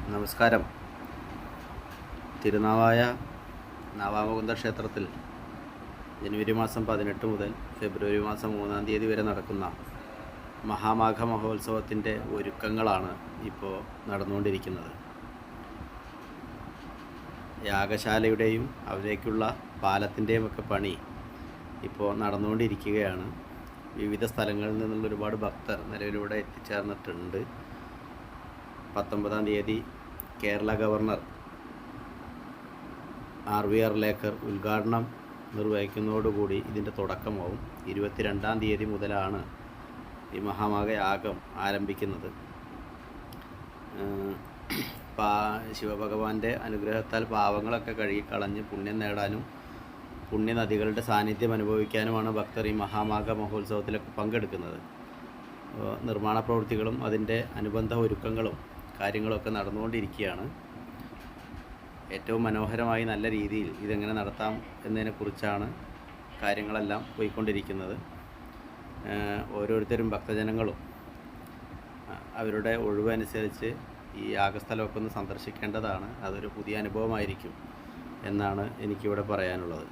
നമസ്കാരം. തിരുനാവായ നാവാമുകുന്ദ ക്ഷേത്രത്തിൽ ജനുവരി മാസം 18 മുതൽ ഫെബ്രുവരി മാസം 3-ാം തീയതി വരെ നടക്കുന്ന മഹാമാഘ മഹോത്സവത്തിൻ്റെ ഒരുക്കങ്ങളാണ് ഇപ്പോൾ നടന്നുകൊണ്ടിരിക്കുന്നത്. യാഗശാലയുടെയും അതിലേക്കുള്ള പാലത്തിൻ്റെയും ഒക്കെ പണി ഇപ്പോൾ നടന്നുകൊണ്ടിരിക്കുകയാണ്. വിവിധ സ്ഥലങ്ങളിൽ നിന്നുള്ള ഒരുപാട് ഭക്തർ നിലവിലൂടെ എത്തിച്ചേർന്നിട്ടുണ്ട്. 19-ാം തീയതി കേരള ഗവർണർ RVR ലേക്കർ ഉദ്ഘാടനം നിർവഹിക്കുന്നതോടുകൂടി ഇതിൻ്റെ തുടക്കമാവും. 22-ാം തീയതി മുതലാണ് ഈ മഹാമാഘ യാഗം ആരംഭിക്കുന്നത്. ശിവഭഗവാന്റെ അനുഗ്രഹത്താൽ പാവങ്ങളൊക്കെ കഴുകിക്കളഞ്ഞ് പുണ്യം നേടാനും പുണ്യനദികളുടെ സാന്നിധ്യം അനുഭവിക്കാനുമാണ് ഭക്തർ ഈ മഹാമാഘ മഹോത്സവത്തിലൊക്കെ പങ്കെടുക്കുന്നത്. നിർമ്മാണ പ്രവൃത്തികളും അതിൻ്റെ അനുബന്ധ ഒരുക്കങ്ങളും കാര്യങ്ങളൊക്കെ നടന്നുകൊണ്ടിരിക്കുകയാണ്. ഏറ്റവും മനോഹരമായി നല്ല രീതിയിൽ ഇതെങ്ങനെ നടത്താം എന്നതിനെക്കുറിച്ചാണ് കാര്യങ്ങളെല്ലാം പോയിക്കൊണ്ടിരിക്കുന്നത്. ഓരോരുത്തരും ഭക്തജനങ്ങളും അവരുടെ ഒഴിവനുസരിച്ച് ഈ യാഗസ്ഥലമൊക്കെ ഒന്ന് സന്ദർശിക്കേണ്ടതാണ്. അതൊരു പുതിയ അനുഭവമായിരിക്കും എന്നാണ് എനിക്കിവിടെ പറയാനുള്ളത്.